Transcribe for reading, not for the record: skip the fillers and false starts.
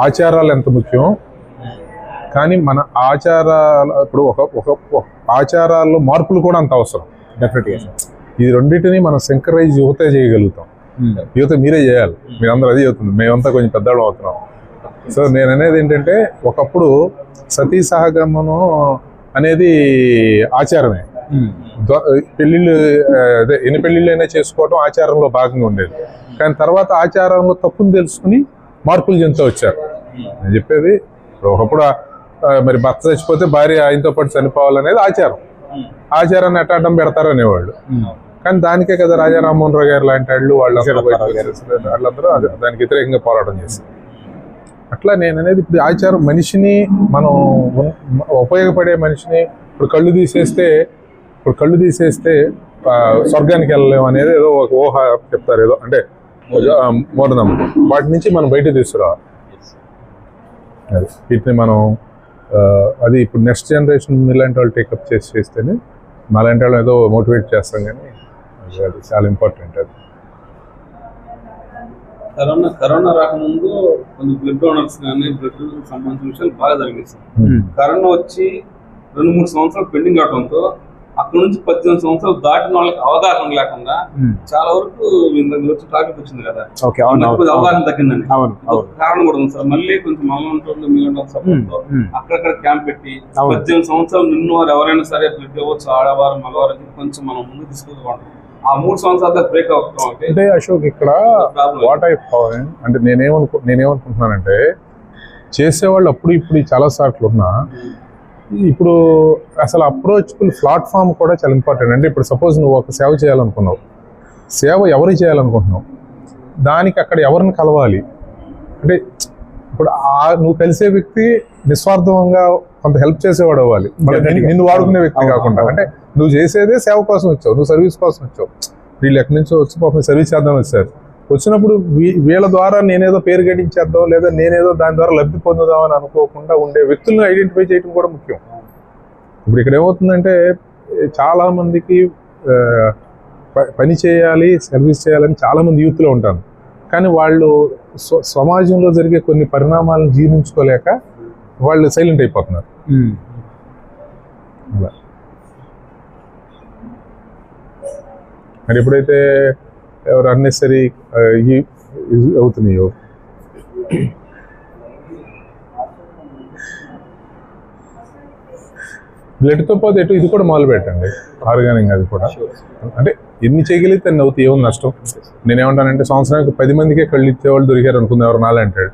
ఆచారాలు ఎంత ముఖ్యం, కానీ మన ఆచారాలు ఇప్పుడు ఒక ఆచారాల్లో మార్పులు కూడా అంత అవసరం. డెఫినెట్గా ఈ రెండింటిని మనం సింక్రైజ్ యువతే చేయగలుగుతాం. యువత మీరే చేయాలి, మీరందరూ అది అవుతుంది, మేమంతా కొంచెం పెద్దవాళ్ళం అవుతున్నాం. సో నేను అనేది ఏంటంటే, ఒకప్పుడు సతీ సహగమనం అనేది ఆచారమే. పెళ్ళిళ్ళు అదే ఎన్ని పెళ్ళిళ్ళైనా చేసుకోవడం ఆచారంలో భాగంగా ఉండేది. కానీ తర్వాత ఆచారంలో తప్పును తెలుసుకుని మార్పులు చెందుతూ వచ్చారు. నేను చెప్పేది, ఒకప్పుడు మరి భర్త చచ్చిపోతే భార్య ఆయనతో పాటు చనిపోవాలనేది ఆచారం. ఆచారాన్ని అడ్డం పెడతారు అనేవాళ్ళు. కానీ దానికే కదా రాజా రామ్మోహన్ రావు గారు లాంటి వాళ్ళందరూ దానికి వ్యతిరేకంగా పోరాటం చేస్తారు. అట్లా నేను అనేది, ఇప్పుడు ఆచారం మనిషిని, మనం ఉపయోగపడే మనిషిని ఇప్పుడు కళ్ళు తీసేస్తే స్వర్గానికి వెళ్ళలేము అనేది ఏదో ఒక ఊహ చెప్తారు, ఏదో అంటే మూఢనమ్మకం. వాటి నుంచి మనం బయట తీసుకురావాలి. వీటిని మనం అది ఇప్పుడు నెక్స్ట్ జనరేషన్ ఇలాంటి వాళ్ళు టేకప్ చేస్తేనే మాలాంటి వాళ్ళు ఏదో మోటివేట్ చేస్తాం. కానీ అది చాలా ఇంపార్టెంట్. అది కరోనా రాకముందు కొన్ని బ్లడ్ డోనర్స్ కానీ బ్లడ్ సంబంధించిన విషయాలు బాగా జరిగేసి, కరోనా వచ్చి 2-3 సంవత్సరాలు పెండింగ్ అవడంతో అక్కడ నుంచి 18 సంవత్సరాలు దాటిన వాళ్ళకి అవగాహన లేకుండా చాలా వరకు వచ్చి టాపిక్ వచ్చింది కదా, అవగాహన తగ్గిందని కారణం కూడా ఉంది సార్. మళ్ళీ కొంచెం మళ్ళీ సపోర్ట్తో అక్కడక్కడ క్యాంప్ పెట్టి 18 సంవత్సరాలు నిన్ను వారు ఎవరైనా సరే బ్లడ్ ఇవ్వచ్చు, ఆడవారు మగవారు కొంచెం మనం ముందు తీసుకుంటాం. ఆ 3 సంవత్సరాలు బ్రేక్ అవుతాం అంటే అశోక్, ఇక్కడ వాట్ ఐ అంటే నేనేమనుకుంటున్నానంటే, చేసేవాళ్ళు అప్పుడు ఇప్పుడు చాలా సార్లు ఉన్నా, ఇప్పుడు అసలు అప్రోచబుల్ ప్లాట్ఫామ్ కూడా చాలా ఇంపార్టెంట్. అంటే ఇప్పుడు సపోజ్ నువ్వు ఒక సేవ చేయాలనుకున్నావు, సేవ ఎవరికి చేయాలనుకుంటున్నావు, దానికి అక్కడ ఎవరిని కలవాలి అంటే, ఇప్పుడు నువ్వు కలిసే వ్యక్తి నిస్వార్థంగా కొంత హెల్ప్ చేసేవాడు అవ్వాలి, నిన్ను వాడుకునే వ్యక్తి కాకుండా. అంటే నువ్వు చేసేదే సేవ కోసం వచ్చావు, నువ్వు సర్వీస్ కోసం వచ్చావు. వీళ్ళు ఎక్కడి నుంచో వచ్చి పాపం సర్వీస్ చేద్దాం వచ్చారు. వచ్చినప్పుడు వీళ్ళ ద్వారా నేనేదో పేరు గడించేద్దాం, లేదా నేనేదో దాని ద్వారా లబ్ధి పొందుదాం అని అనుకోకుండా ఉండే వ్యక్తులను ఐడెంటిఫై చేయడం కూడా ముఖ్యం. ఇప్పుడు ఇక్కడ ఏమవుతుందంటే, చాలా మందికి పని చేయాలి, సర్వీస్ చేయాలని చాలా మంది యూత్లో ఉంటారు. కానీ వాళ్ళు సమాజంలో జరిగే కొన్ని పరిణామాలను జీర్ణించుకోలేక వాళ్ళు సైలెంట్ అయిపోతున్నారు. మరి ఎప్పుడైతే ఎవరు అన్నెసరీ అవుతున్నాయో, బ్లడ్తో పాటు ఇది కూడా మొదలు పెట్టండి, ఆర్గానిక్. అది కూడా అంటే ఎన్ని చేయగలిగితే అన్ని అవుతాయి, ఏముంది నష్టం. నేనేమంటానంటే, సంవత్సరానికి 10 మందికే కళ్ళు ఇచ్చేవాళ్ళు దొరికారు అనుకుంది, ఎవరు నాలంటాడు.